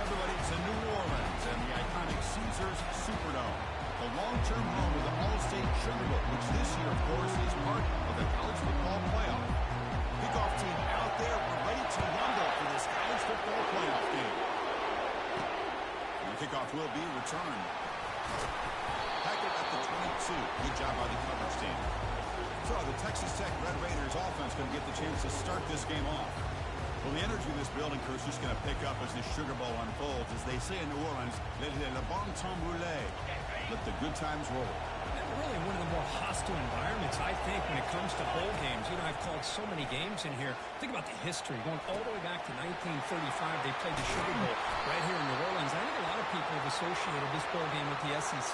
everybody to New Orleans and the iconic Caesars Superdome, the long-term home of the All-State Sugar Bowl, which this year, of course, is part of the college football playoff. Kickoff team out there, we're ready to rumble for this college football playoff game. And the kickoff will be returned. Packard at the 22. Good job by the coverage team. So the Texas Tech Red Raiders offense going to get the chance to start this game off. Well, the energy in this building, crew, is just going to pick up as this Sugar Bowl unfolds. As they say in New Orleans, let le bon temps rouler. Let the good times roll. And really one of the more hostile environments, I think, when it comes to bowl games. You know, I've called so many games in here. Think about the history. Going all the way back to 1935, they played the Sugar Bowl right here in New Orleans. I think a lot of people have associated this bowl game with the SEC.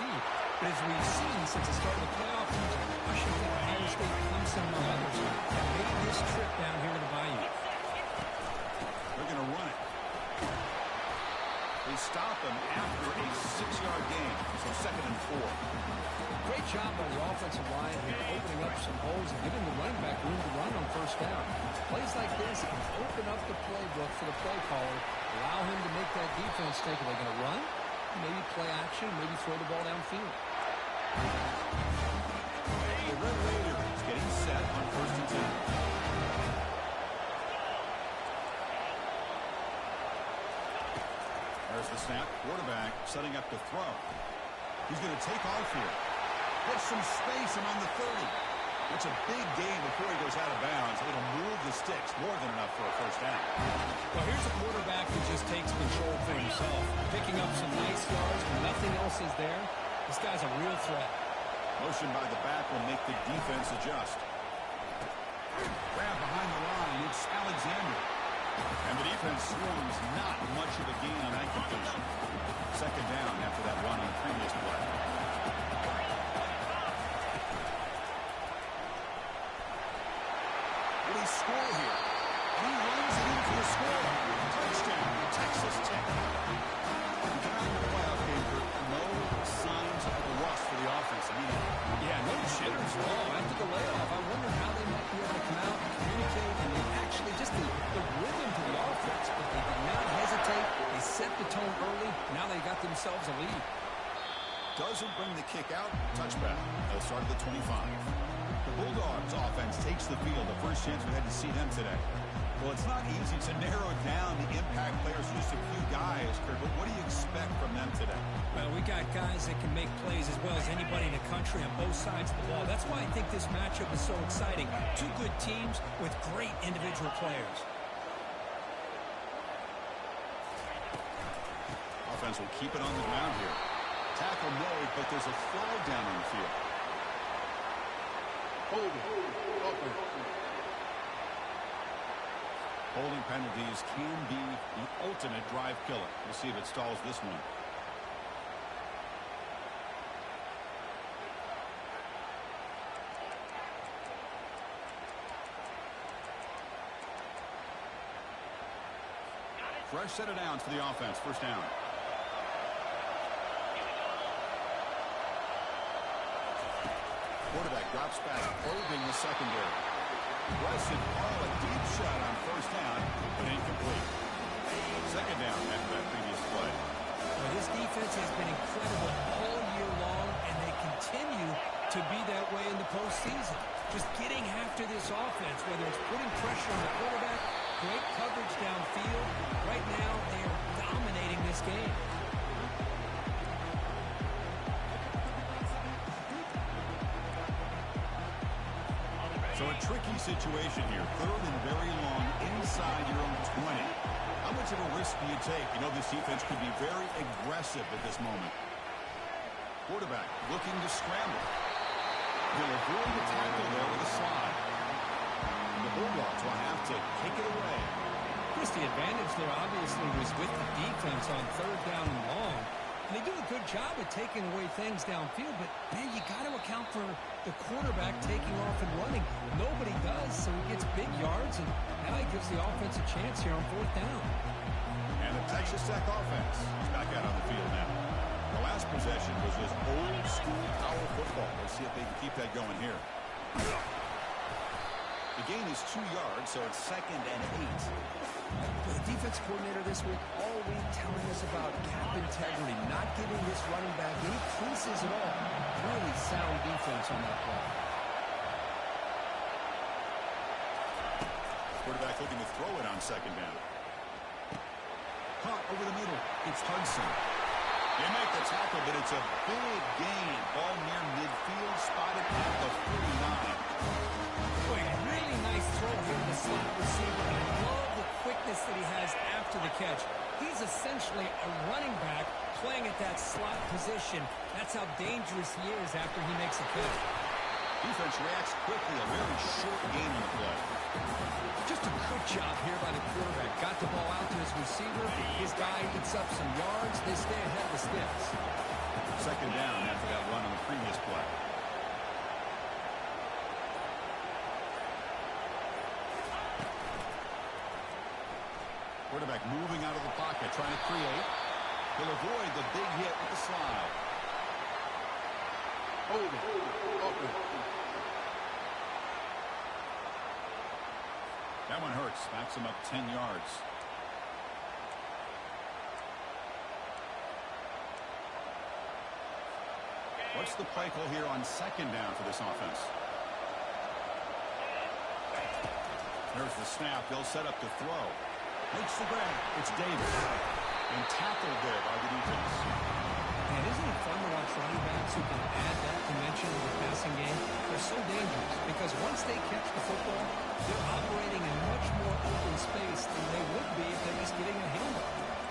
But as we've seen since the start of the playoff, Washington, Ohio State, Clemson, and others have made this trip down here to the Bayou. They're going to run it. They stop him after a 6-yard gain, so 2nd and 4. Great job by the offensive line here, opening up some holes and giving the running back room to run on first down. Plays like this can open up the playbook for the play caller, allow him to make that defense take. Are they going to run? Maybe play action, maybe throw the ball downfield. The Red Raiders getting set on 1st and 10. There's the snap. Quarterback setting up to throw. He's going to take off here. Get some space around the 30. It's a big gain before he goes out of bounds. It'll move the sticks more than enough for a first down. Well, here's a quarterback who just takes control for himself. Picking up some nice yards when nothing else is there. This guy's a real threat. Motion by the back will make the defense adjust. Grab behind the line. It's Alexander. And the defense swarms not much of a gain on that completion. 2nd down after that run on the previous play. Will he score here? And he runs it in for the score. Touchdown, Texas Tech. We come out in the playoff game for no signs of rust for the offense immediately. Yeah, no jitters at all. After the layoff, I wonder how they might be able to come out and communicate and actually just the rhythm to the offense. But they did not hesitate. They set the tone early. Now they got themselves a lead. Doesn't bring the kick out. Touchback. They'll start at the 25. The Bulldogs offense takes the field. The first chance we had to see them today. Well, it's not easy to narrow down the impact players. Just a few guys, Kurt, but what do you expect from them today? Well, we got guys that can make plays as well as anybody in the country on both sides of the ball. That's why I think this matchup is so exciting. Two good teams with great individual players. Offense will keep it on the ground here. Tackle made, but there's a flag down on the field. Holding penalties can be the ultimate drive killer. We'll see if it stalls this one. Fresh set of downs for the offense. First down. Quarterback drops back, probing the secondary. Aggressive ball, a deep shot on first down, but incomplete. 2nd down after that previous play. Well, this defense has been incredible all year long, and they continue to be that way in the postseason. Just getting after this offense, whether it's putting pressure on the quarterback, great coverage downfield. Right now, they are dominating this game. So a tricky situation here. 3rd and very long inside your own 20. How much of a risk do you take? You know, this defense could be very aggressive at this moment. Quarterback looking to scramble. He'll avoid the tackle there with a slide. And the Bulldogs will have to take it away. Chris, the advantage there obviously was with the defense on 3rd down and long. And they do a good job at taking away things downfield, but, man, you got to account for the quarterback taking off and running. Nobody does, so he gets big yards, and now he gives the offense a chance here on 4th down. And the Texas Tech offense is back out on the field now. The last possession was just old-school power football. Let's see if they can keep that going here. The gain is 2 yards, so it's 2nd and 8. The defense coordinator this week all week telling us about cap integrity, not giving this running back any creases at all. Really sound defense on that play. Quarterback looking to throw it on 2nd down. Caught over the middle. It's Hudson. They make the tackle, but it's a big gain. Ball near midfield, spotted at the 49. Boy, a really nice throw here to the slot receiver. I love the quickness that he has after the catch. He's essentially a running back playing at that slot position. That's how dangerous he is after he makes a catch. Defense reacts quickly. A very short gain on the play. Just a good job here by the quarterback. Got the ball out to his receiver. His guy eats up some yards. They stay ahead of the sticks. 2nd down after that run on the previous play. Quarterback moving out of the pocket, trying to create. He'll avoid the big hit with the slide. That one hurts. Backs him up 10 yards. What's the play call here on 2nd down for this offense? There's the snap. They'll set up to throw. Makes the grab. It's Davis. And tackled there by the defense. And isn't it fun to watch running backs who can add that dimension to the passing game? They're so dangerous because once they catch the football, they're operating in much more open space than they would be if they're just getting a handle.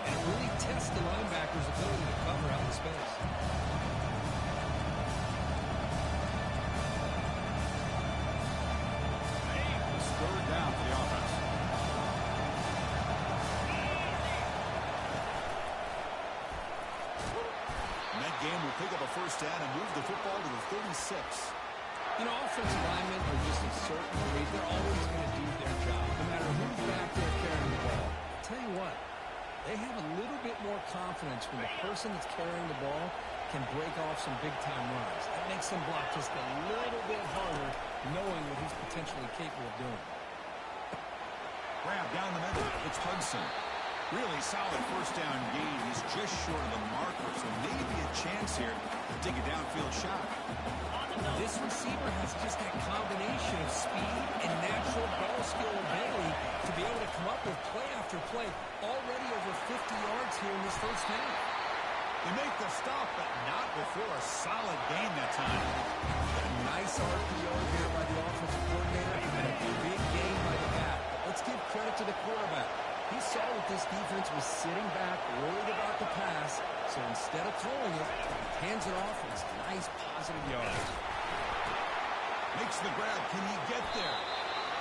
And it really tests the linebacker's ability to cover out the space. It's 3rd down for the offense. And that game will pick up a 1st down and move the football to the 36. You know, offensive linemen are just a certain breed. They're always going to do their job, no matter who's back there carrying the ball. I'll tell you what, they have a little bit more confidence when the person that's carrying the ball can break off some big-time runs. That makes them block just a little bit harder, knowing what he's potentially capable of doing. Grab down the middle. It's Hudson. Really solid 1st down gain. He's just short of the marker, so maybe a chance here to dig a downfield shot. This receiver has just that combination of speed and natural ball skill ability to be able to come up with play after play. Already over 50 yards here in this 1st half. They make the stop, but not before a solid gain that time. A nice RPO here by the offensive coordinator and a big gain by the back. Let's give credit to the quarterback. He saw that this defense was sitting back, worried about the pass, so instead of throwing it, he hands it off and it's nice positive yards. Makes the grab. Can he get there?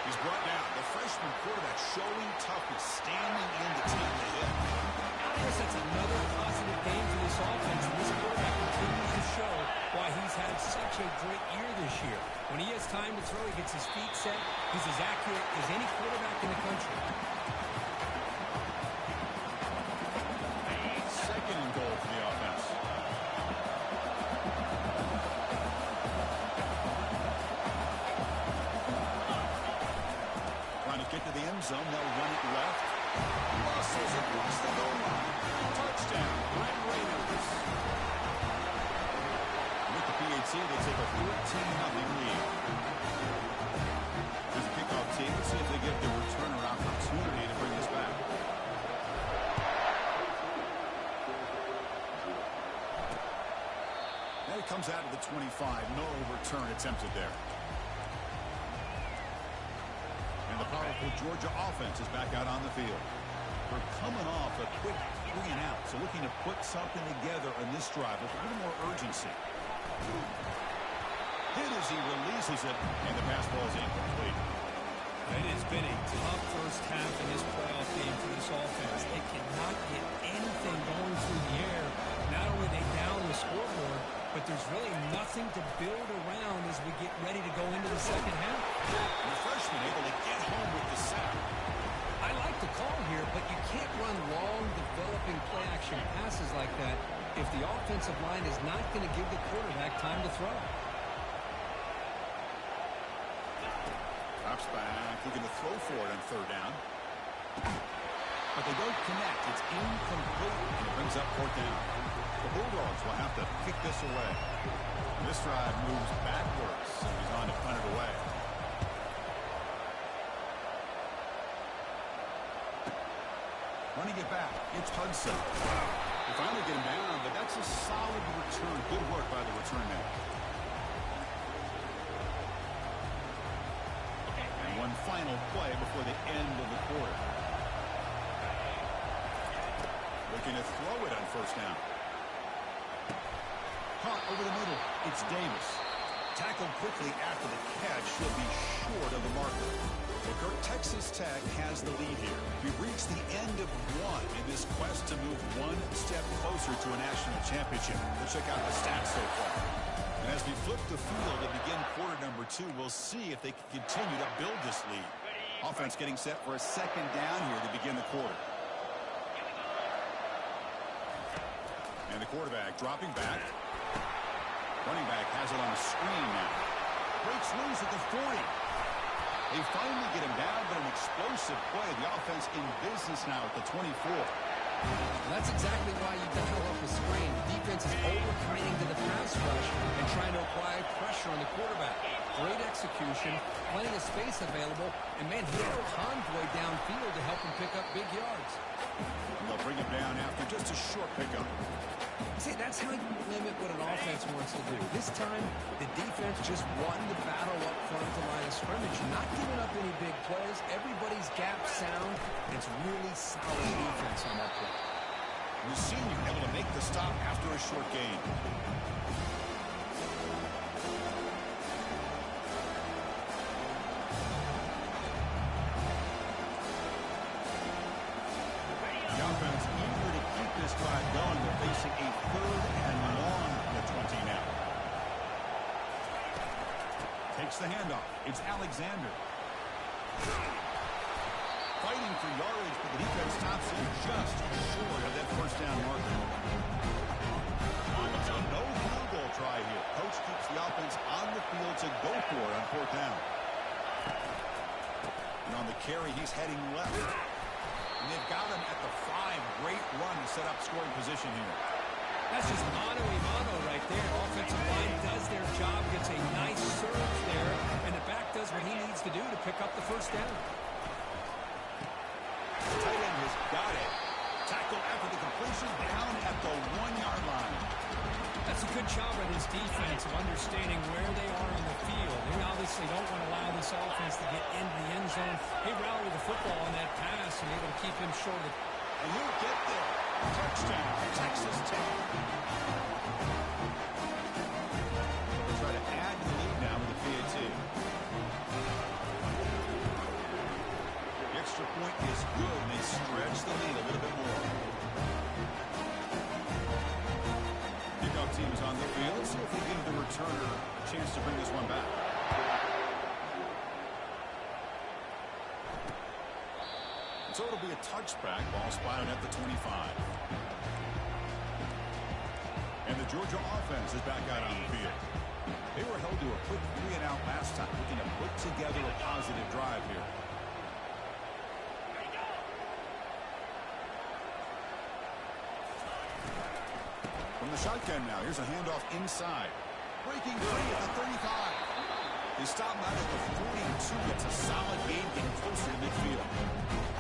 He's brought down. The freshman quarterback showing toughness, standing in to take the hit. I guess that's another positive game for this offense, and this quarterback continues to show why he's had such a great year this year. When he has time to throw, he gets his feet set. He's as accurate as any quarterback in the country. 2nd and goal for the offense. Trying to get to the end zone. They'll run it left. Muscles across the goal line. Touchdown, Red Raiders. With the PAT, they take a 14-0 lead. There's a kickoff team. Let's see if they get the returner opportunity to bring this back. And it comes out of the 25. No return attempted there. And the powerful Georgia offense is back out on the field. We're coming off a quick 3 and out, so looking to put something together in this drive with a little more urgency. Hit as he releases it, and the pass ball is incomplete. It has been a tough 1st half in this playoff game for this offense. They cannot get anything going through the air. Not only are they down the scoreboard, but there's really nothing to build around as we get ready to go into the 2nd half. And the freshman able to get home with the sack. I like the call here, but you can't run long, developing play-action passes like that if the offensive line is not going to give the quarterback time to throw. drops back, looking to throw for it on third down. But they don't connect. It's incomplete, and it brings up fourth down. The Bulldogs will have to kick this away. This drive moves backwards, and he's on to punt it away. Running it back, it's Hudson. They finally get him down, but that's a solid return. Good work by the return man. And one final play before the end of the quarter. Looking to throw it on first down. Caught over the middle. It's Davis. Tackled quickly after the catch. He'll be short of the marker. Well, Kirk, Texas Tech has the lead here. We've reached the end of one in this quest to move one step closer to a national championship. Let's check out the stats so far. And as we flip the field and begin quarter number 2, we'll see if they can continue to build this lead. Offense getting set for a second down here to begin the quarter. And the quarterback dropping back. Running back has it on the screen now. Breaks loose at the 40. They finally get him down, but an explosive play. The offense in business now at the 24. That's exactly why you dial up a screen. The defense is over-training to the pass rush and trying to apply pressure on the quarterback. Great execution, plenty of space available, and man, he had a convoy downfield to help him pick up big yards. And they'll bring him down after just a short pickup. See, that's how you limit what an offense wants to do. This time, the defense just won the battle up front of the line of scrimmage, not giving up any big plays. Everybody's gap sound, and it's really solid defense on that play. The senior able to make the stop after a short gain. The offense eager to keep this drive going. They're facing a third and long at the 20 now. Takes the handoff. It's Alexander. Fighting for yardage, but the defense stops him just short of that first down marker. It's a no field goal try here. Coach keeps the offense on the field to go for it on fourth down. And on the carry, he's heading left. And they've got him at the 5. Great run to set up scoring position here. That's just mano-a-mano right there. Offensive line does their job, gets a nice surge there, and the back does what he needs to do to pick up the first down. The tight end has got it. Tackle after the completion, down at the 1-yard line. That's a good job by this defense of understanding where they are on the field. They obviously don't want to allow this offense to get into the end zone. They rallied the football on that pass and able to keep him short of. And he'll get there. Touchdown, Texas Tech. They'll try to add to the lead now with the PAT. The extra point is good, and they stretch the lead a little bit more. Kickoff team is on the field. Let's see if they give the returner a chance to bring this one back. So it'll be a touchback. Ball spotted at the 25. And the Georgia offense is back out on the field. They were held to a quick 3-and-out last time, looking to put together a positive drive here. From the shotgun now, here's a handoff inside. Breaking free at the 35. They stop out at the 42. It's a solid gain, getting closer to midfield.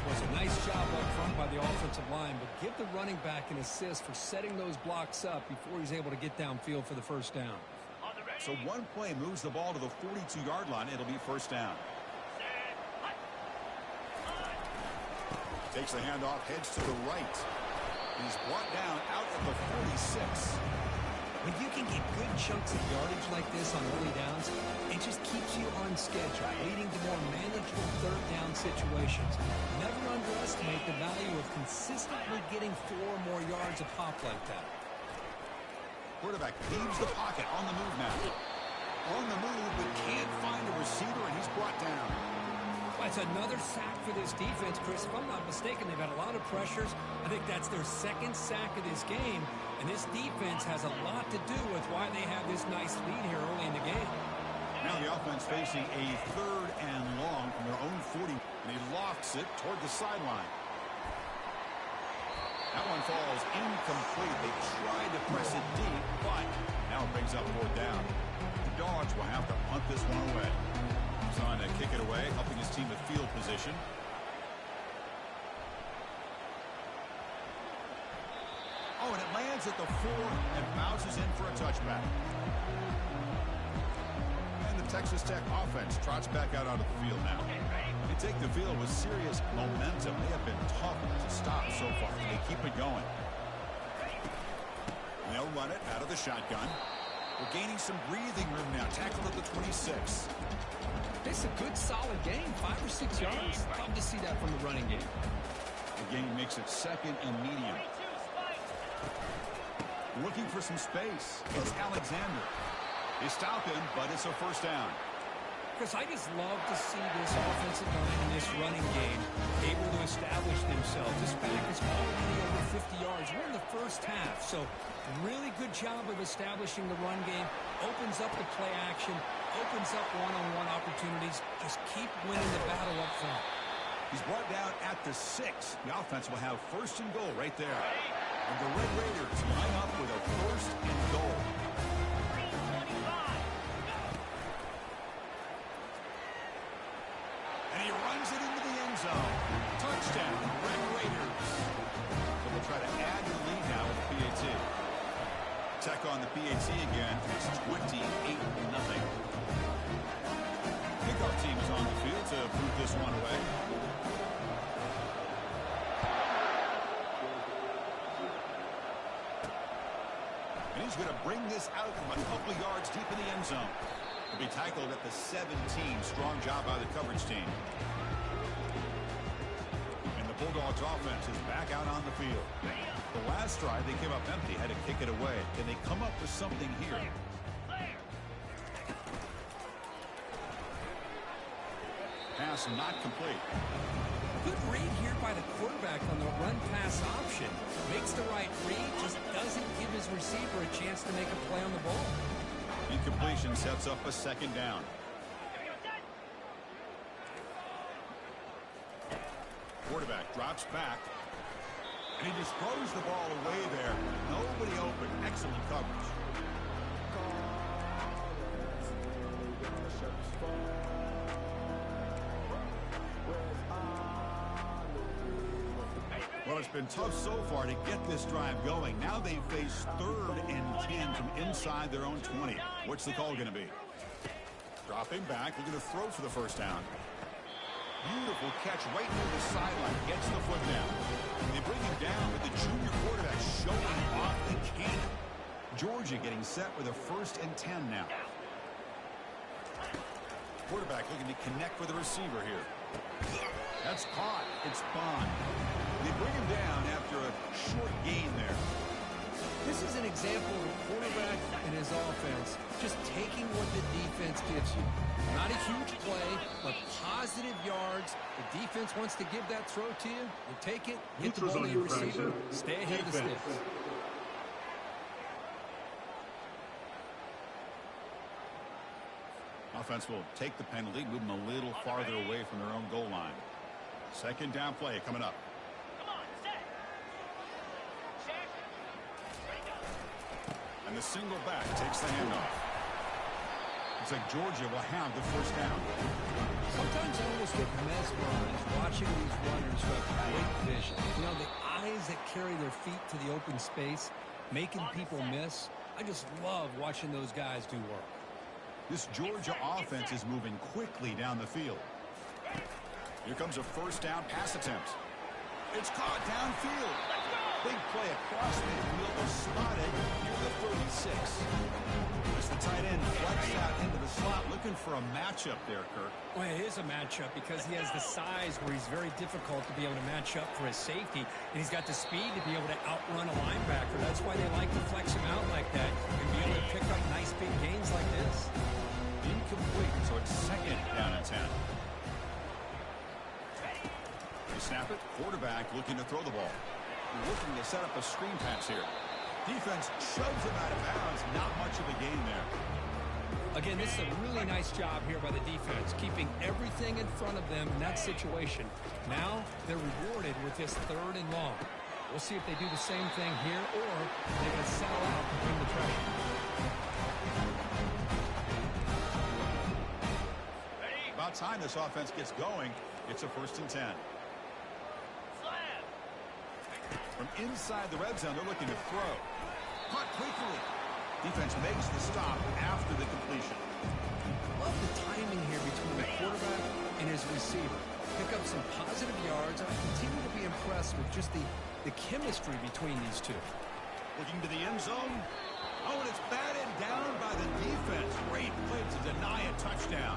Was a nice job up front by the offensive line, but give the running back an assist for setting those blocks up before he's able to get downfield for the first down. So one play moves the ball to the 42-yard line. It'll be first down. Takes the handoff, heads to the right. He's brought down out at the 46. When you can get good chunks of yardage like this on early downs, it just keeps you on schedule, leading to more manageable third down situations. Never underestimate the value of consistently getting 4 or more yards a pop like that. Quarterback leaves the pocket on the move now. On the move, but can't find a receiver, and he's brought down. That's another sack for this defense, Chris. If I'm not mistaken, they've had a lot of pressures. I think that's their 2nd sack of this game. And this defense has a lot to do with why they have this nice lead here early in the game. Now the offense facing a 3rd and long from their own 40. And he lofts it toward the sideline. That one falls incomplete. They tried to press it deep, but now it brings up 4th down. The Dogs will have to punt this one away. He's on to kick it away, helping his team with field position. Oh, and it lands at the 4 and bounces in for a touchback. And the Texas Tech offense trots back out onto the field now. They take the field with serious momentum. They have been tough to stop so far. They keep it going. And they'll run it out of the shotgun. We're gaining some breathing room now. Tackled at the 26. It's a good, solid game. 5 or 6 yards. Love to see that from the running game. The game makes it 2nd and medium. Looking for some space. It's Alexander. They stop him, but it's a 1st down. Chris, I just love to see this offensive line in this running game able to establish themselves. This back is already over 50 yards. We're in the first half, so really good job of establishing the run game. Opens up the play action, opens up one-on-one opportunities. Just keep winning the battle up front. He's brought down at the 6. The offense will have 1st and goal right there. And the Red Raiders line up with a 1st and goal. And he runs it into the end zone. Touchdown, Red Raiders. So they'll try to add the lead now with the PAT. Tech on the PAT again. It's 28-0. Kickoff team is on the field to boot this one away. And he's going to bring this out from a couple of yards deep in the end zone. He'll be tackled at the 17. Strong job by the coverage team. And the Bulldogs offense is back out on the field. The last drive, they came up empty, had to kick it away. Can they come up with something here? Pass not complete. Good read here by the quarterback on the run-pass option. Makes the right read, just doesn't give his receiver a chance to make a play on the ball. Incompletion sets up a 2nd down. Quarterback drops back. And he just throws the ball away there. Nobody open. Excellent coverage. Well, it's been tough so far to get this drive going. Now they face 3rd and 10 from inside their own 20. What's the call going to be? Dropping back. They're going to throw for the 1st down. Beautiful catch right near the sideline. Gets the foot down. And they bring him down with the junior quarterback showing off the cannon. Georgia getting set with a 1st and 10 now. Quarterback looking to connect with the receiver here. That's caught. It's Bond. They bring him down after a short gain there. This is an example of a quarterback and his offense just taking what the defense gives you. Not a huge play, but positive yards. The defense wants to give that throw to you. You take it, get the ball to your receiver, stay ahead of the sticks. Offense will take the penalty, move them a little farther away from their own goal line. 2nd down play coming up. And the single back takes the handoff. Looks like Georgia will have the 1st down. Sometimes I almost get mesmerized watching these runners who have great vision. You know, the eyes that carry their feet to the open space, making people miss. I just love watching those guys do work. This Georgia offense is moving quickly down the field. Here comes a 1st down pass attempt. It's caught downfield. Big play across midfield. They're spotted near the 36. As the tight end flex out into the slot, looking for a matchup there, Kirk. Well, it is a matchup because he has the size where he's very difficult to be able to match up for his safety, and he's got the speed to be able to outrun a linebacker. That's why they like to flex him out like that and be able to pick up nice big gains like this. Incomplete, so it's 2nd down and 10. They snap it. Quarterback looking to throw the ball. Looking to set up a screen pass here. Defense shoves him out of bounds. Not much of a gain there. Again, this is a really nice job here by the defense, keeping everything in front of them in that situation. Now they're rewarded with this 3rd and long. We'll see if they do the same thing here or they can settle out and bring the pressure. About time this offense gets going. It's a 1st and 10. From inside the red zone, they're looking to throw. Caught quickly. Defense makes the stop after the completion. Love the timing here between the quarterback and his receiver. Pick up some positive yards, and I continue to be impressed with just the chemistry between these two. Looking to the end zone. Oh, and it's batted down by the defense. Great play to deny a touchdown.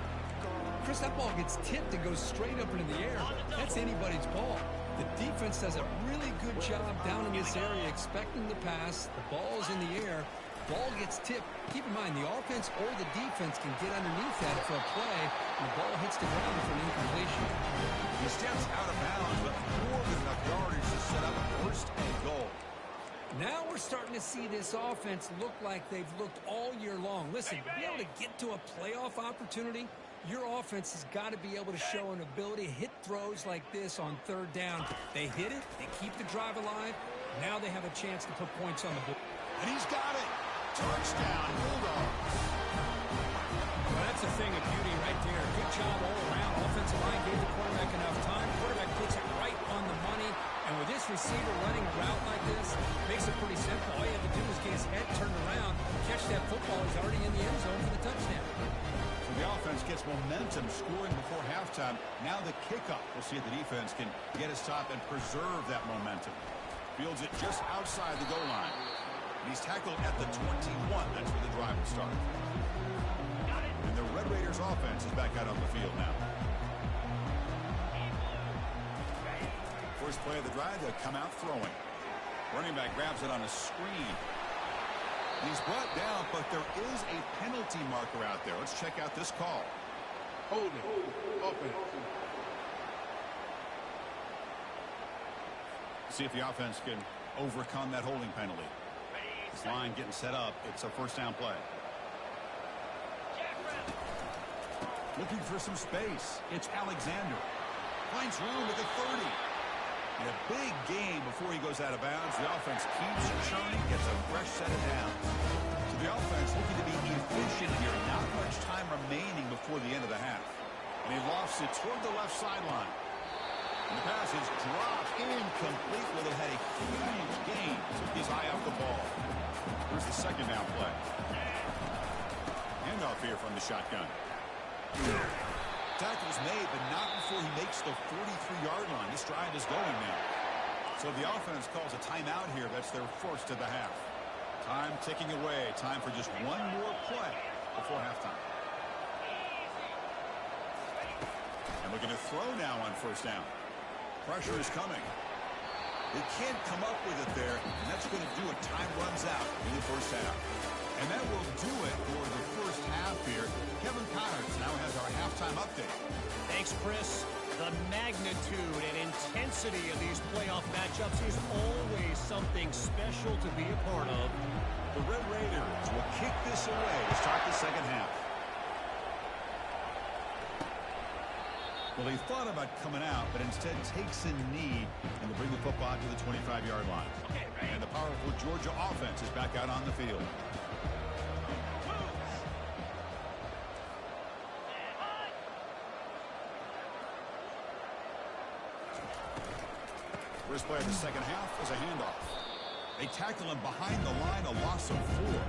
Chris, that ball gets tipped and goes straight up into the air. That's anybody's ball. The defense does a really good job down in this area expecting the pass. The ball's in the air. Ball gets tipped. Keep in mind, the offense or the defense can get underneath that for a play, and the ball hits the ground for an incompletion. He steps out of bounds, but more than enough yardage to set up 1st and goal. Now we're starting to see this offense look like they've looked all year long. Listen, to be able to get to a playoff opportunity, your offense has got to be able to show an ability to hit throws like this on 3rd down. They hit it, they keep the drive alive. Now they have a chance to put points on the board. And he's got it. Touchdown, Bulldogs. Well, that's a thing of beauty right there. Good job all around. Offensive line gave the quarterback enough time. Quarterback puts it right on the money. And with this receiver running a route like this, makes it pretty simple. All you have to do is get his head turned around, catch that football. He's already in the end zone for the touchdown. So the offense gets momentum, scoring before halftime. Now the kickoff. We'll see if the defense can get a stop and preserve that momentum. Fields it just outside the goal line. And he's tackled at the 21. That's where the drive will start. And the Red Raiders offense is back out on the field now. First play of the drive, they'll come out throwing. Running back grabs it on a screen. He's brought down, but there is a penalty marker out there. Let's check out this call. Holding. Open. See if the offense can overcome that holding penalty. This line getting set up. It's a 1st down play. Looking for some space. It's Alexander. Finds room at the 30. In a big game before he goes out of bounds. The offense keeps churning, gets a fresh set of downs. So the offense looking to be efficient here. Not much time remaining before the end of the half. And he lofts it toward the left sideline. And the pass is dropped incomplete. Well, they had a huge gain. Took his eye off the ball. Here's the 2nd down play. Handoff here from the shotgun. Tackle's made, but not before he makes the 43-yard line. This drive is going now. So the offense calls a timeout here. That's their 1st of the half. Time ticking away. Time for just one more play before halftime. And looking to throw now on 1st down. Pressure is coming. They can't come up with it there, and that's going to do it. Time runs out in the 1st half. And that will do it for the 1st half here. Kevin Connors now has our halftime update. Thanks, Chris. The magnitude and intensity of these playoff matchups is always something special to be a part of. The Red Raiders will kick this away to start the 2nd half. Well, he thought about coming out, but instead takes a knee and will bring the football to the 25-yard line. And the powerful Georgia offense is back out on the field. First play of the 2nd half is a handoff. They tackle him behind the line, a loss of 4.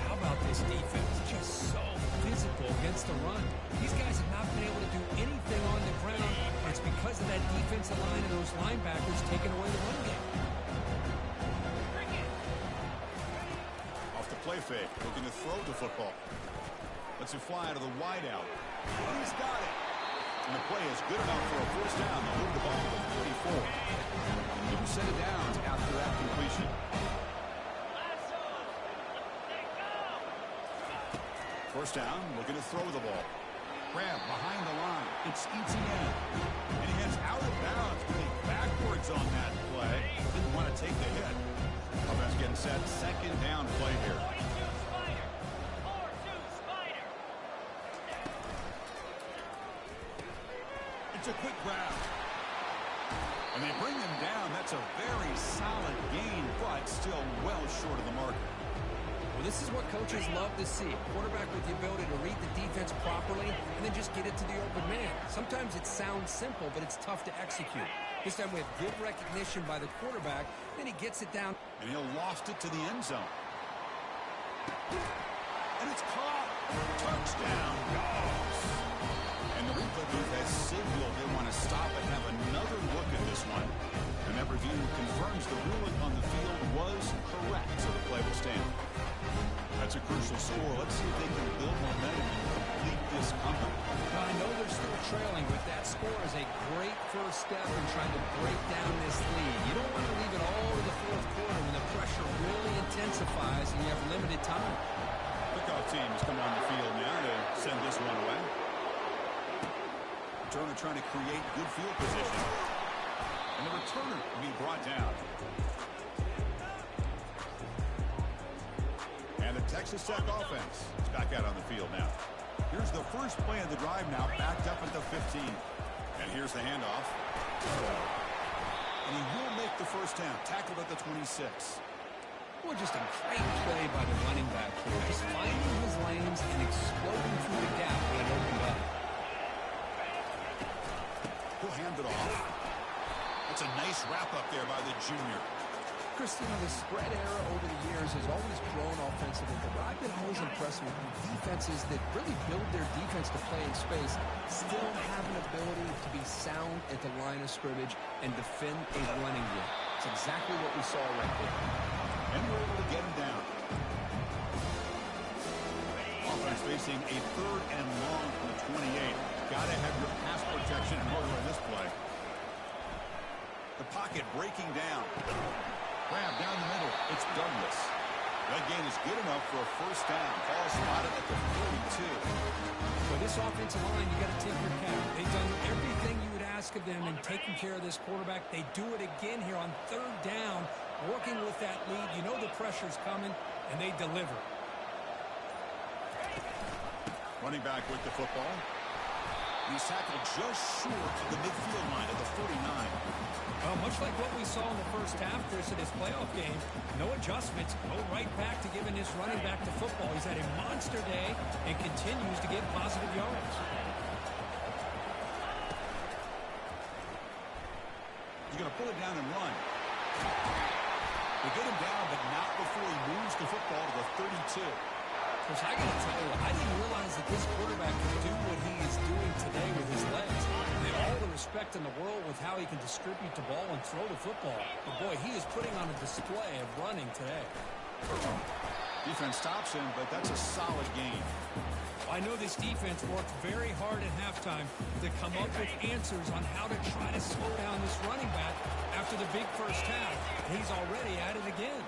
How about this defense? Just so physical against the run. These guys have not been able to do anything on the ground. It's because of that defensive line and those linebackers taking away the run game. Off the play fake, looking to throw the football. Lets it fly to the wideout. He's got it. And the play is good enough for a 1st down. They'll move the ball to 44. 2 set of downs after that completion. First down, looking to throw the ball. Grab behind the line. It's Etienne. And he heads out of bounds, going backwards on that play. Didn't want to take the hit. Offense getting set. 2nd down play here. It's a quick grab. And they bring him down. That's a very solid gain, but still well short of the marker. Well, this is what coaches love to see. A quarterback with the ability to read the defense properly and then just get it to the open man. Sometimes it sounds simple, but it's tough to execute. This time we have good recognition by the quarterback, then he gets it down. And he'll loft it to the end zone. And it's caught. Touchdown, Dogs. And the replay booth has signaled they want to stop and have another look at this one. And that review confirms the ruling on the field was correct, so the play will stand. That's a crucial score. Let's see if they can build momentum and complete this comeback. Now, I know they're still trailing, but that score is a great first step in trying to break down this lead. You don't want to leave it all to the fourth quarter when the pressure really intensifies and you have limited time. Kickoff team has come on the field now to send this one away. Returner trying to create good field position. And the returner will be brought down. And the Texas Tech offense is back out on the field now. Here's the first play of the drive now, backed up at the 15. And here's the handoff. And he will make the first down, tackled at the 26. Well, just a great play by the running back here. Just finding his lanes and exploding through the gap when it opened up. He'll hand it off. That's a nice wrap up there by the junior. Chris, you know, the spread era over the years has always grown offensively, but I've been always impressed with defenses that really build their defense to play in space, still have an ability to be sound at the line of scrimmage and defend a running game. It's exactly what we saw right there. And we're able to get him down. Offense facing a 3rd and long from the 28. Got to have your pass protection in order in this play. The pocket breaking down. Grab down the middle. It's Douglas. That gain is good enough for a first down. Ball spotted at the 42. For this offensive line, you got to take your cap. They've done everything you would ask of them in taking care of this quarterback. They do it again here on 3rd down, working with that lead. You know the pressure's coming, and they deliver. Running back with the football. He's tackled just short of the midfield line at the 49. Well, much like what we saw in the first half, Chris, in his playoff game, no adjustments, go right back to giving his running back to football. He's had a monster day and continues to get positive yards. He's going to pull it down and run. They get him down, but not before he moves the football to the 32. Chris, I got to tell you, I didn't realize that this quarterback can do what he is doing today with his legs. They have all the respect in the world with how he can distribute the ball and throw the football. But, boy, he is putting on a display of running today. Defense stops him, but that's a solid gain. I know this defense worked very hard at halftime to come up with answers on how to try to slow down this running back after the big first half. And he's already at it again.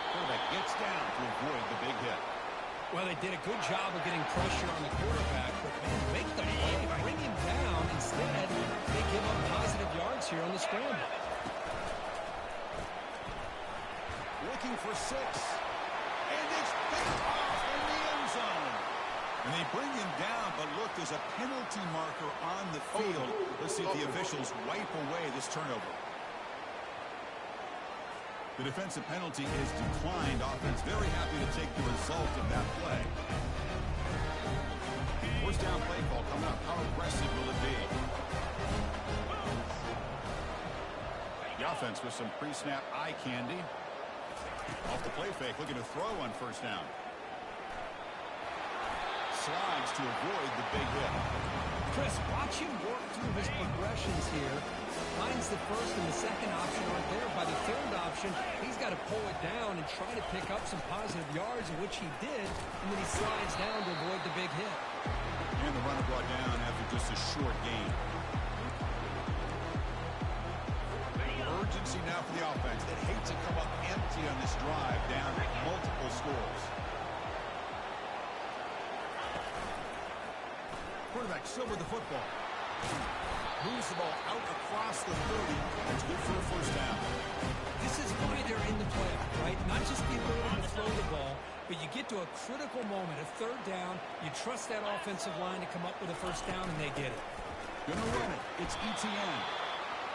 Quarterback gets down to avoid the big hit. Well, they did a good job of getting pressure on the quarterback, but man, make the play, bring him down. Instead, they give up positive yards here on the scramble. Looking for 6. And it's picked off in the end zone. And they bring him down, but look, there's a penalty marker on the field. Let's see if the officials wipe away this turnover. The defensive penalty is declined. Offense very happy to take the result of that play. First down play call coming up. How aggressive will it be? The offense with some pre-snap eye candy. Off the play fake, looking to throw on first down. Slides to avoid the big hit. Chris, watch him work through his progressions here. Finds the first and the second option aren't there. By the third option, he's got to pull it down and try to pick up some positive yards, in which he did, and then he slides down to avoid the big hit. And the runner brought down after just a short gain. Urgency now for the offense that hate to come up empty on this drive, down multiple scores. Quarterback still with the football. Moves the ball out across the 30. It's good for a first down. This is why they're in the playoff, right? Not just the ability to throw the ball, but you get get to a critical moment, a third down. You trust that offensive line to come up with a first down, and they get it. Gonna run it. It's ETN.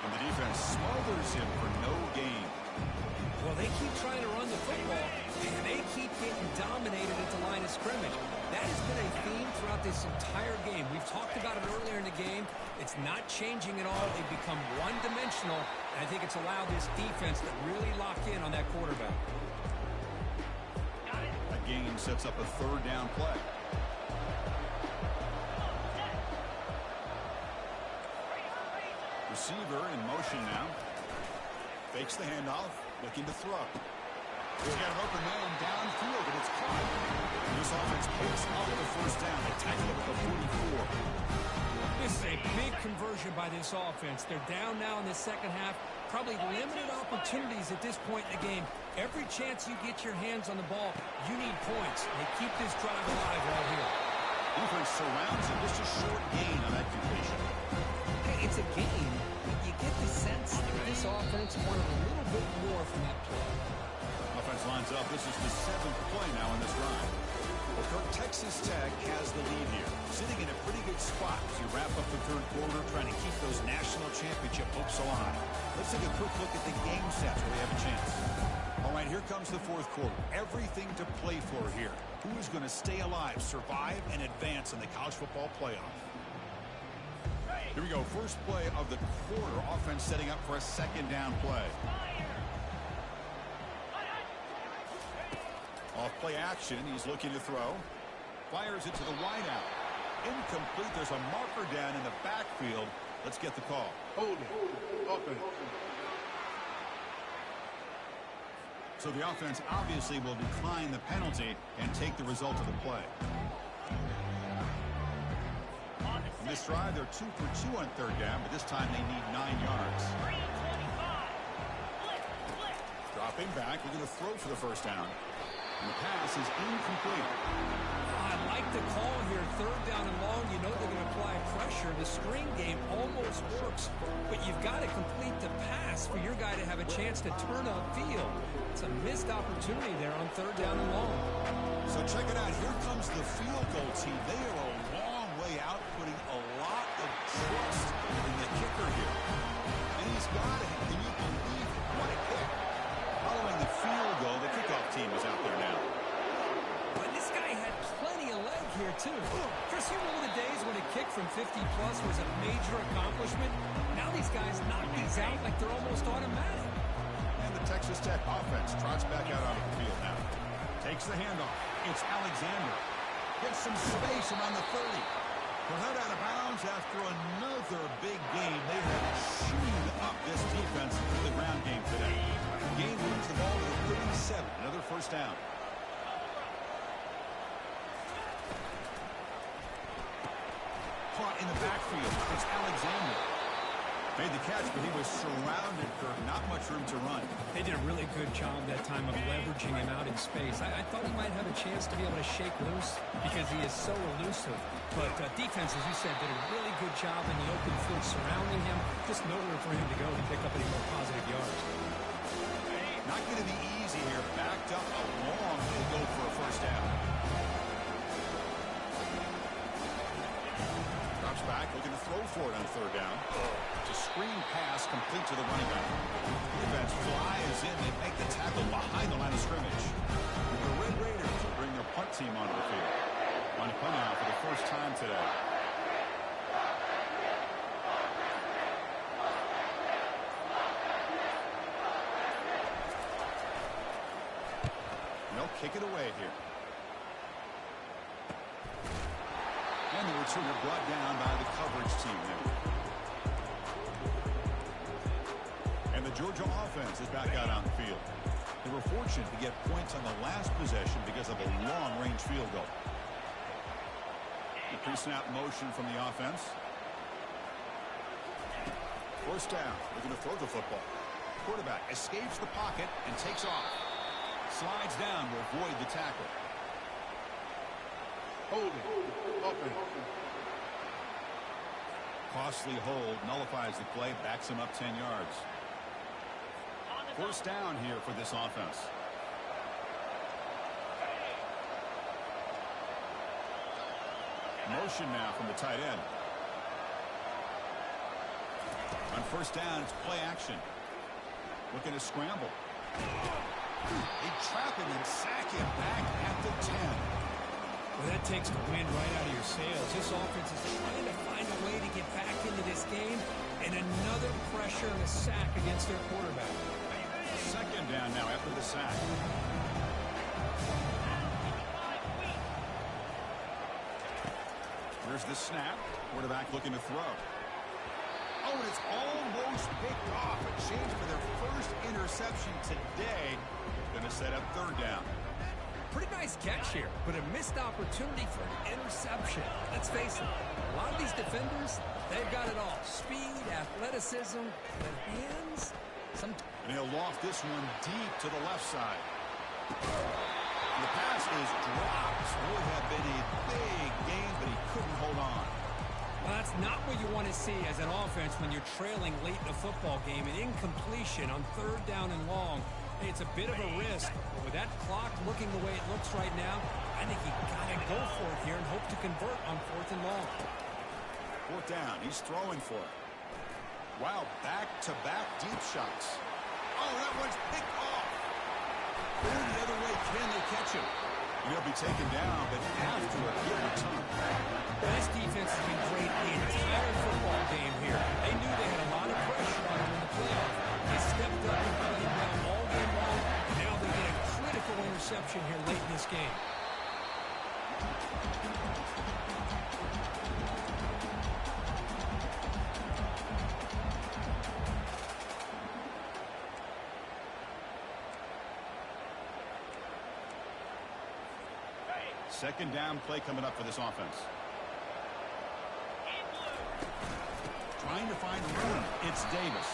And the defense smothers him for no gain. Well, they keep trying to run the football, and they keep getting dominated at the line of scrimmage. That has been a theme throughout this entire game. We've talked about it earlier in the game. It's not changing at all. They've become one-dimensional, and I think it's allowed this defense to really lock in on that quarterback. That gain sets up a third down play. Receiver in motion now. Fakes the handoff, looking to throw. He's got an open man downfield, and it's caught. And this offense picks up the first down. They tackle it at the 44. This is a big conversion by this offense. They're down now in the second half. Probably limited opportunities at this point in the game. Every chance you get your hands on the ball, you need points. They keep this drive alive right here. Defense surrounds it. Just a short gain on that completion. Hey, it's a game, but you get the sense that this offense wanted a little bit more from that play. Offense lines up. This is the 7th play now in this drive. Well, Kirk, Texas Tech has the lead here, sitting in a pretty good spot as you wrap up the third quarter, trying to keep those national championship hopes alive. Let's take a quick look at the game sets where we have a chance. All right, here comes the fourth quarter. Everything to play for here. Who is going to stay alive, survive, and advance in the college football playoff? Here we go. First play of the quarter. Offense setting up for a second down play. Off play action. He's looking to throw. Fires it to the wideout. Incomplete. There's a marker down in the backfield. Let's get the call. Hold it. Open. So the offense obviously will decline the penalty and take the result of the play. In this drive, they're 2 for 2 on third down, but this time they need 9 yards. Dropping back, looking to throw for the first down. And the pass is incomplete. I like the call here. Third down and long. You know they're going to apply pressure. The screen game almost works, but you've got to complete the pass for your guy to have a chance to turn upfield. It's a missed opportunity there on third down and long. So check it out. Here comes the field goal team. They are a long way out, putting a lot of trust in the kicker here. And he's got it. Can you believe it? What a kick. Following the field goal, the kickoff team is out there now. But this guy had plenty of leg here, too. Chris, you remember the days when a kick from 50-plus was a major accomplishment? Now these guys knock these out like they're almost automatic. And the Texas Tech offense trots back out onto the field now. Takes the handoff. It's Alexander. Gets some space around the 30. But not out of bounds after another big game. They have chewed up this defense in the ground game today. Game moves the ball to the 37. Another first down. Caught in the backfield. It's Alexander. Made the catch, but he was surrounded for not much room to run. They did a really good job that time of leveraging him out in space. I thought he might have a chance to be able to shake loose because he is so elusive. But defense, as you said, did a really good job in the open field surrounding him. Just nowhere for him to go to pick up any more positive yards. Not going to be easy here. Backed up a long way to go for a first down. Drops back, looking to throw for it on third down. It's a screen pass complete to the running back. Defense flies in. They make the tackle behind the line of scrimmage. The Red Raiders will bring their punt team onto the field. On a punt out for the first time today. And they'll kick it away here. And the returner brought down by the coverage team there. And the Georgia offense is back out on the field. They were fortunate to get points on the last possession because of a long-range field goal. The pre-snap motion from the offense. First down. Looking to throw the football. Quarterback escapes the pocket and takes off. Slides down to avoid the tackle. Hold it. Open. Costly hold nullifies the play, backs him up 10 yards. First down here for this offense. Motion now from the tight end. On first down, it's play action. Looking to scramble. They trap him and sack him back at the 10. Well, that takes the wind right out of your sails. This offense is trying to find a way to get back into this game, and another pressure and a sack against their quarterback. Second down now after the sack. Here's the snap. Quarterback looking to throw. Oh, and it's almost picked off. A chance for their first interception today. Going to set up third down. Pretty nice catch here, but a missed opportunity for an interception. Let's face it, a lot of these defenders, they've got it all. Speed, athleticism, but hands. And he'll loft this one deep to the left side. And the pass is dropped. Would have been a big game, but he couldn't hold on. Well, that's not what you want to see as an offense when you're trailing late in the football game. An incompletion on third down and long. Hey, it's a bit of a risk, but with that clock looking the way it looks right now, I think you got to go for it here and hope to convert on fourth and long. Fourth down, he's throwing for it. Wow, back-to-back deep shots. Oh, that one's picked off. Going the other way, can they catch him? He'll be taken down, but after a good return. This defense has been great the entire football game here. They knew they had a lot of pressure on them in the playoff. They stepped up and played well all game long. Now they get a critical interception here late in this game. Second down play coming up for this offense. Trying to find room. It's Davis.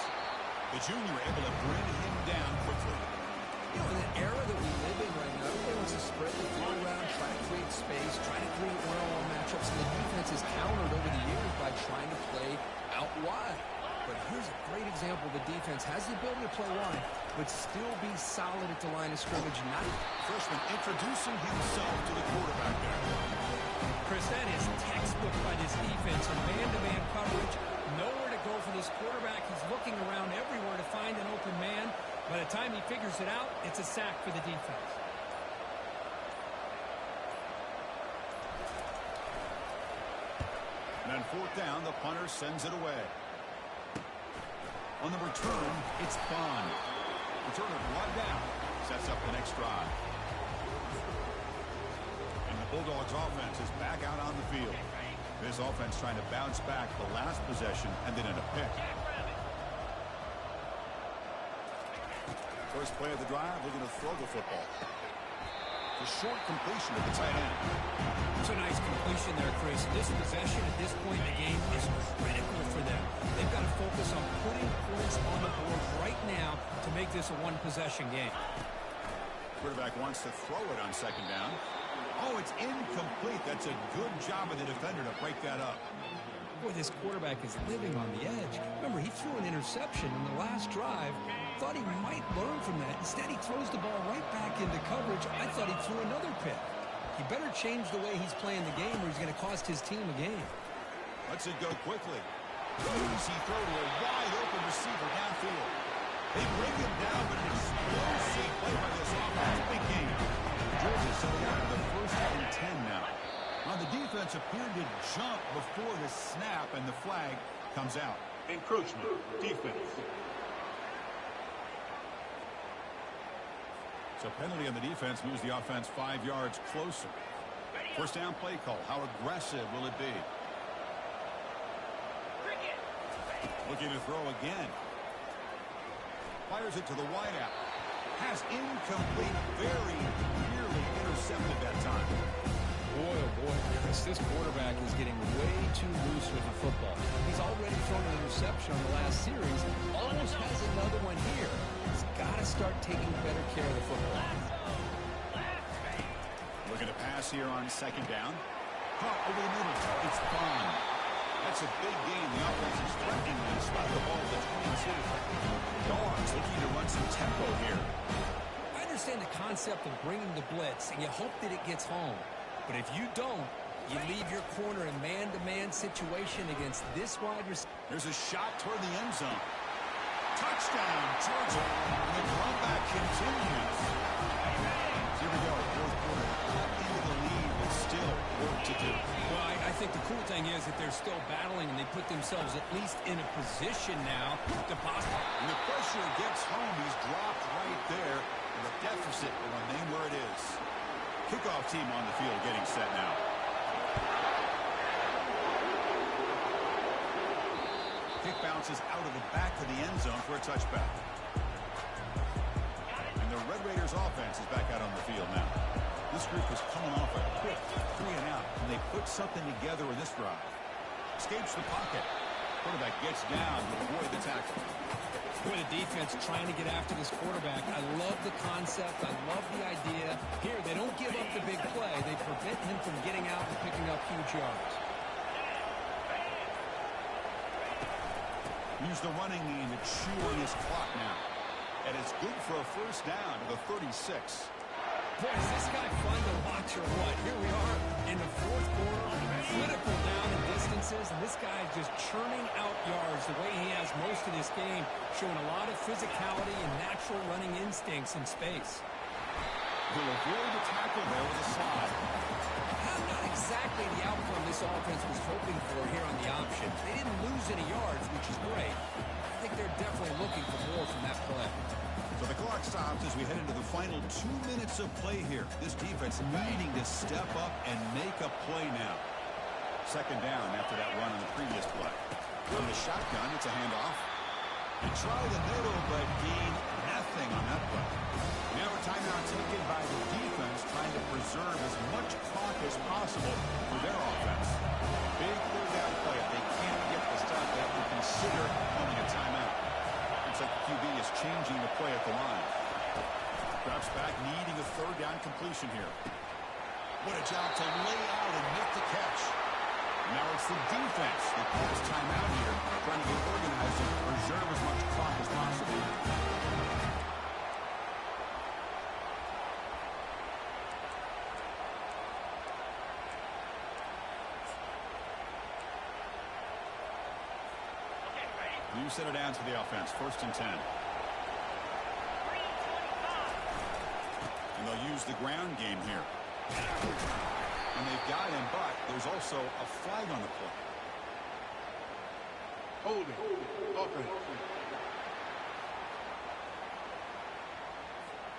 The junior able to bring him down quickly. You know, in the era that we live in right now, everybody wants to spread the floor around, try to create space, try to create one-on-one matchups, and the defense has countered over the years by trying to play out wide. But here's a great example. The defense has the ability to play wide, but still be solid at the line of scrimmage. Freshman introducing himself to the quarterback there. Chris, that is textbook by this defense. In man-to-man coverage, nowhere to go for this quarterback. He's looking around everywhere to find an open man. By the time he figures it out, it's a sack for the defense. And on fourth down, the punter sends it away. On the return, it's Bond. Returner brought down. Sets up the next drive. And the Bulldogs offense is back out on the field. This offense trying to bounce back. The last possession ended in a pick. First play of the drive, looking to throw the football. The short completion to the tight end. It's a nice completion there, Chris. This possession at this point in the game is critical for them. They've got to focus on putting points on the board right now to make this a one-possession game. Quarterback wants to throw it on second down. Oh, it's incomplete. That's a good job of the defender to break that up. Boy, this quarterback is living on the edge. Remember, he threw an interception in the last drive. Thought he might learn from that. Instead, he throws the ball right back into coverage. I thought he threw another pick. He better change the way he's playing the game or he's going to cost his team a game. Lets it go quickly. Easy throw to a wide-open receiver downfield. They bring him down, but an explosive play by this offense. Big game. Georgia setting out of the first and 10 now. Now the defense appeared to jump before the snap, and the flag comes out. Encroachment. Defense. So penalty on the defense moves the offense 5 yards closer. First down play call. How aggressive will it be? Looking to throw again. Fires it to the wideout. Pass incomplete. Very nearly intercepted that time. Boy, oh boy, Chris, this quarterback is getting way too loose with the football. He's already thrown an interception on the last series. Almost has another one here. He's got to start taking better care of the football. Looking to pass here on second down. Caught over the middle. It's gone. That's a big game. The offense is threatening to spot the ball at 22. Dogs looking to run some tempo here. I understand the concept of bringing the blitz, and you hope that it gets home. But if you don't, You leave your corner in man-to-man situation against this wide receiver. There's a shot toward the end zone. Touchdown, Georgia. And the comeback continues. Here we go, fourth quarter. Into the lead, but still work to do. Well, I think the cool thing is that they're still battling, and they put themselves at least in a position now to possibly. And the pressure gets home. He's dropped right there. And the deficit will remain where it is. Kickoff team on the field getting set now. Kick bounces out of the back of the end zone for a touchback. And the Red Raiders offense is back out on the field now. This group is coming off a quick 3-and-out, and they put something together in this drive. Escapes the pocket. Quarterback gets down to avoid the tackle. Boy, the defense trying to get after this quarterback. I love the concept. I love the idea. Here, they don't give up the big play. They prevent him from getting out and picking up huge yards. Use the running game to chew on his clock now. And it's good for a first down to the 36. Boy, is this guy fun to watch or what? Here we are in the fourth quarter. Critical down in distances, and this guy is just churning out yards the way he has most of this game, showing a lot of physicality and natural running instincts in space. He'll avoid the tackle there with a slide. Not exactly the outcome this offense was hoping for here on the option. They didn't lose any yards, which is great. I think they're definitely looking for more from that play. So the clock stops as we head into the final 2 minutes of play here. This defense needing to step up and make a play now. Second down after that run on the previous play. From the shotgun, it's a handoff. And try the middle, but gain nothing on that play. Now a timeout taken by the defense, trying to preserve as much clock as possible for their offense. Big third down play. If they can't get the stop, they have to consider calling a timeout. Looks like the QB is changing the play at the line. Drops back, needing a third down completion here. What a job to lay out and make the catch. Now it's the defense that calls timeout here, trying to get organized and preserve as much clock as possible. You set it down to the offense, 1st and 10. And they'll use the ground game here. And they've got him, but there's also a flag on the play. Holding. Offense.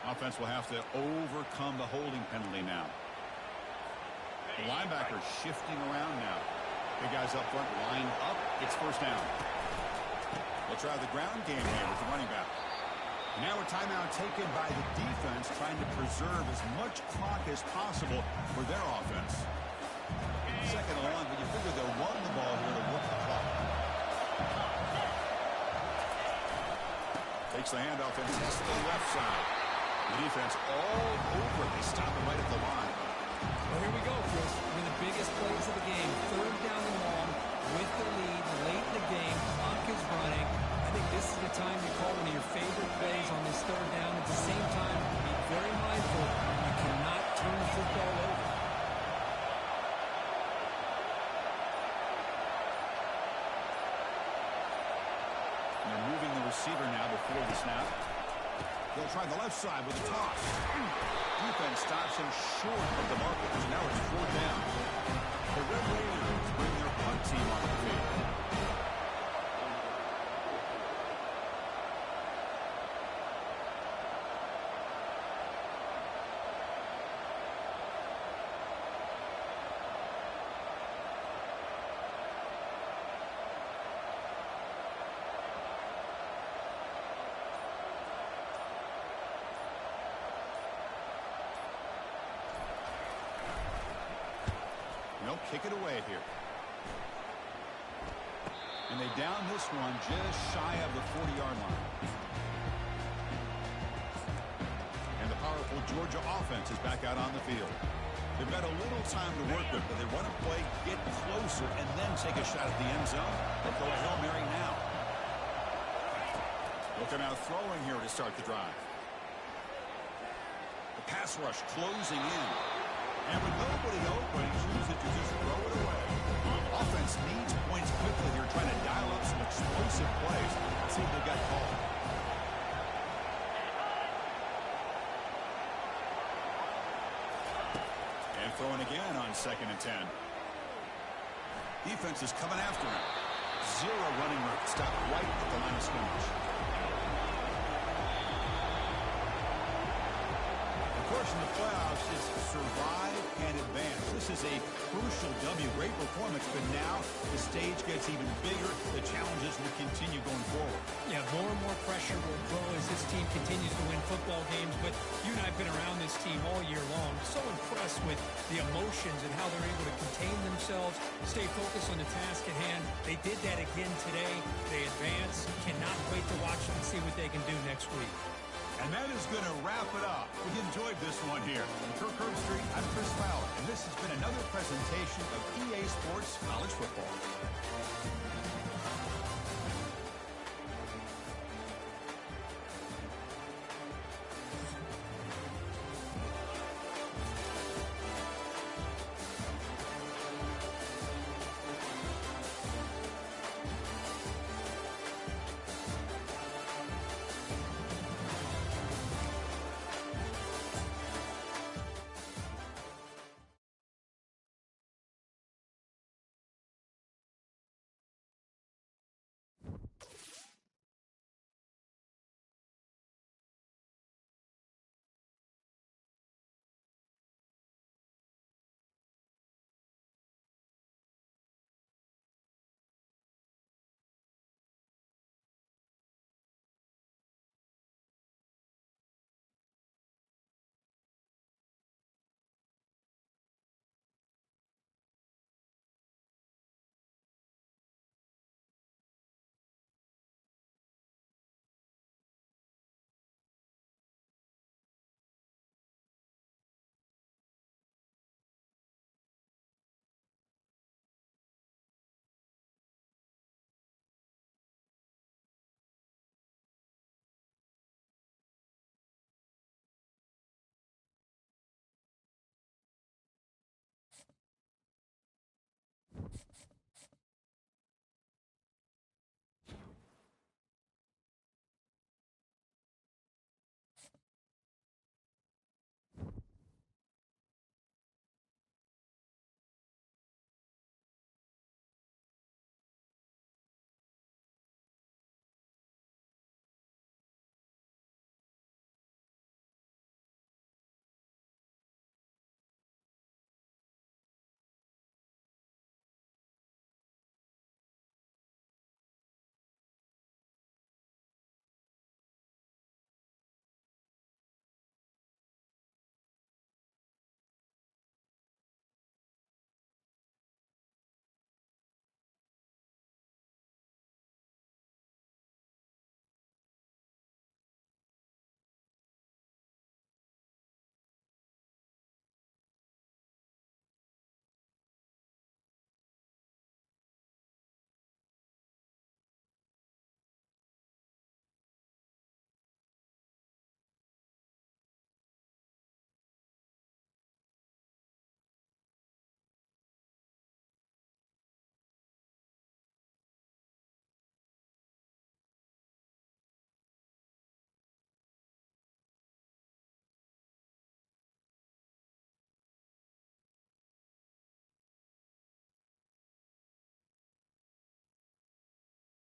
Offense will have to overcome the holding penalty now. The linebacker shifting around now. Big guys up front, lined up. It's first down. They'll try the ground game here with the running back. Now a timeout taken by the defense, trying to preserve as much clock as possible for their offense. Second and long, but you figure they'll run the ball here to work the clock. Takes the handoff and tests the left side. The defense all over. They stop it right at the line. Well, here we go, Chris. One of the biggest plays of the game. Third down and long with the lead late in the game. Clock is running. I think this is the time to call one of your favorite plays on this third down. At the same time, be very mindful. You cannot turn the football over. And they're moving the receiver now before the snap. They'll try the left side with a toss. Defense stops him short of the markers. Now it's fourth down. The Red Raiders bring their punt team on the field. Kick it away here. And they down this one just shy of the 40-yard line. And the powerful Georgia offense is back out on the field. They've got a little time to work with, but they run a play, get closer, and then take a shot at the end zone. They'll throw a Hail Mary now. They'll come out throwing here to start the drive. The pass rush closing in. And with nobody open, he chooses to just throw it away. Offense needs points quickly here, trying to dial up some explosive plays. Let's see what they got called. And throwing again on 2nd and 10. Defense is coming after him. Zero running room. Stop right at the line of scrimmage. Of course, in the playoffs, is survive and advance. This is a crucial W. Great performance, but now the stage gets even bigger. The challenges will continue going forward. Yeah, more and more pressure will grow as this team continues to win football games. But you and I have been around this team all year long. So impressed with the emotions and how they're able to contain themselves, stay focused on the task at hand. They did that again today. They advance. Cannot wait to watch them and see what they can do next week. And that is going to wrap it up. We enjoyed this one here. From Kirk Herbstreit, I'm Chris Fowler, and this has been another presentation of EA Sports College Football.